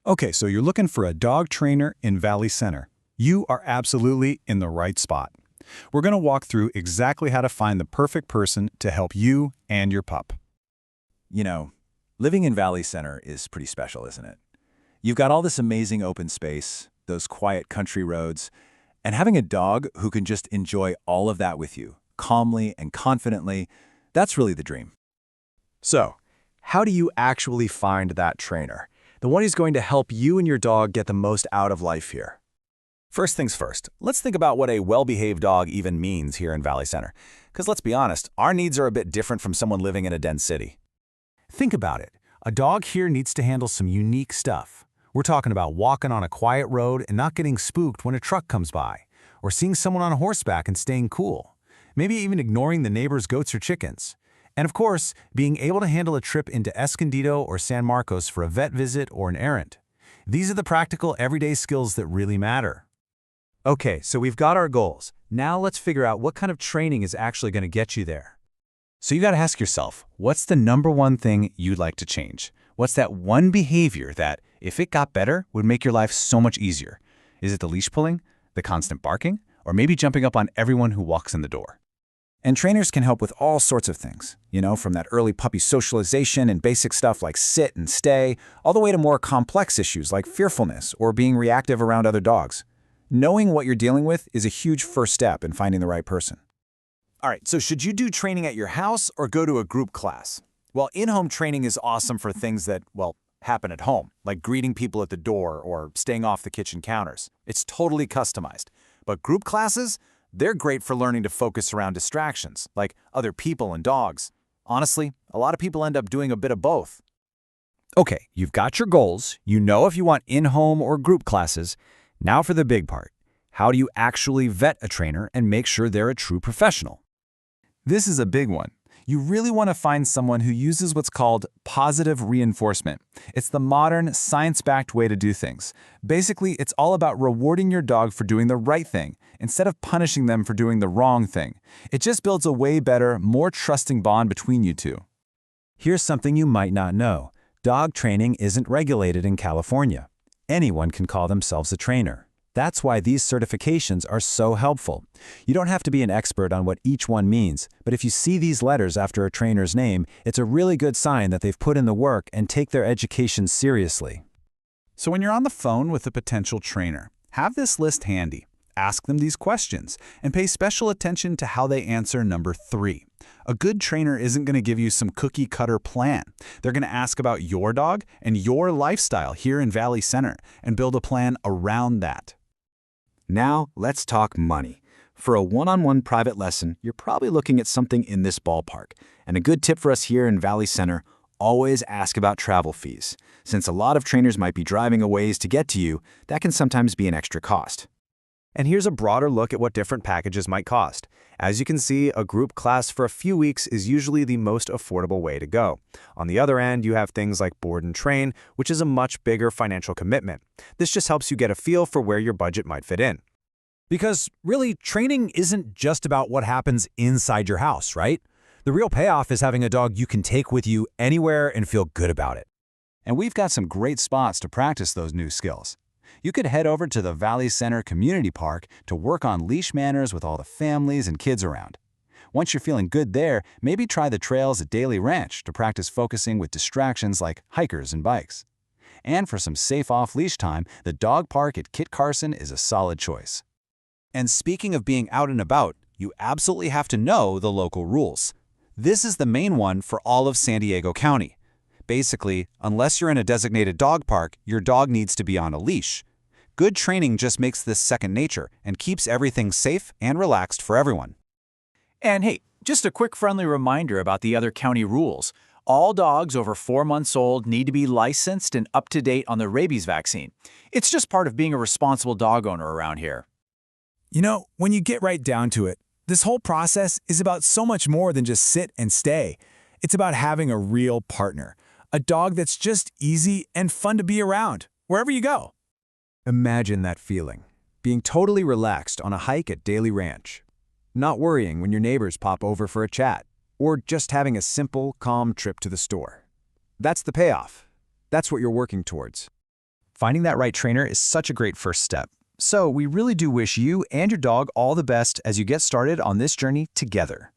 Okay, so you're looking for a dog trainer in Valley Center. You are absolutely in the right spot. We're going to walk through exactly how to find the perfect person to help you and your pup. You know, living in Valley Center is pretty special, isn't it? You've got all this amazing open space, those quiet country roads, and having a dog who can just enjoy all of that with you, calmly and confidently, that's really the dream. So, how do you actually find that trainer? The one who's going to help you and your dog get the most out of life here. First things first, let's think about what a well-behaved dog even means here in Valley Center. Because let's be honest, our needs are a bit different from someone living in a dense city. Think about it. A dog here needs to handle some unique stuff. We're talking about walking on a quiet road and not getting spooked when a truck comes by, or seeing someone on horseback and staying cool, maybe even ignoring the neighbor's goats or chickens. And of course, being able to handle a trip into Escondido or San Marcos for a vet visit or an errand. These are the practical, everyday skills that really matter. Okay, so we've got our goals. Now let's figure out what kind of training is actually going to get you there. So you got to ask yourself, what's the number one thing you'd like to change? What's that one behavior that, if it got better, would make your life so much easier? Is it the leash pulling, the constant barking, or maybe jumping up on everyone who walks in the door? And trainers can help with all sorts of things, from that early puppy socialization and basic stuff like sit and stay, all the way to more complex issues like fearfulness or being reactive around other dogs. Knowing what you're dealing with is a huge first step in finding the right person. All right, so should you do training at your house or go to a group class? Well, in-home training is awesome for things that, happen at home, like greeting people at the door or staying off the kitchen counters. It's totally customized. But group classes, they're great for learning to focus around distractions, like other people and dogs. Honestly, a lot of people end up doing a bit of both. Okay, you've got your goals. You know if you want in-home or group classes. Now for the big part. How do you actually vet a trainer and make sure they're a true professional? This is a big one. You really want to find someone who uses what's called positive reinforcement. It's the modern, science-backed way to do things. Basically, it's all about rewarding your dog for doing the right thing instead of punishing them for doing the wrong thing. It just builds a way better, more trusting bond between you two. Here's something you might not know. Dog training isn't regulated in California. Anyone can call themselves a trainer. That's why these certifications are so helpful. You don't have to be an expert on what each one means, but if you see these letters after a trainer's name, it's a really good sign that they've put in the work and take their education seriously. So when you're on the phone with a potential trainer, have this list handy. Ask them these questions and pay special attention to how they answer number 3. A good trainer isn't going to give you some cookie-cutter plan. They're going to ask about your dog and your lifestyle here in Valley Center and build a plan around that. Now, let's talk money. For a one-on-one private lesson, you're probably looking at something in this ballpark. And a good tip for us here in Valley Center, always ask about travel fees. Since a lot of trainers might be driving a ways to get to you, that can sometimes be an extra cost. And here's a broader look at what different packages might cost. As you can see, a group class for a few weeks is usually the most affordable way to go. On the other end, you have things like board and train, which is a much bigger financial commitment. This just helps you get a feel for where your budget might fit in. Because really, training isn't just about what happens inside your house, right? The real payoff is having a dog you can take with you anywhere and feel good about it. And we've got some great spots to practice those new skills. You could head over to the Valley Center Community Park to work on leash manners with all the families and kids around. Once you're feeling good there, maybe try the trails at Daly Ranch to practice focusing with distractions like hikers and bikes. And for some safe off-leash time, the dog park at Kit Carson is a solid choice. And speaking of being out and about, you absolutely have to know the local rules. This is the main one for all of San Diego County. Basically, unless you're in a designated dog park, your dog needs to be on a leash. Good training just makes this second nature and keeps everything safe and relaxed for everyone. And hey, just a quick friendly reminder about the other county rules. All dogs over 4 months old need to be licensed and up to date on the rabies vaccine. It's just part of being a responsible dog owner around here. When you get right down to it, this whole process is about so much more than just sit and stay. It's about having a real partner, a dog that's just easy and fun to be around, wherever you go. Imagine that feeling, being totally relaxed on a hike at Daly Ranch, not worrying when your neighbors pop over for a chat, or just having a simple, calm trip to the store. That's the payoff. That's what you're working towards. Finding that right trainer is such a great first step. So we really do wish you and your dog all the best as you get started on this journey together.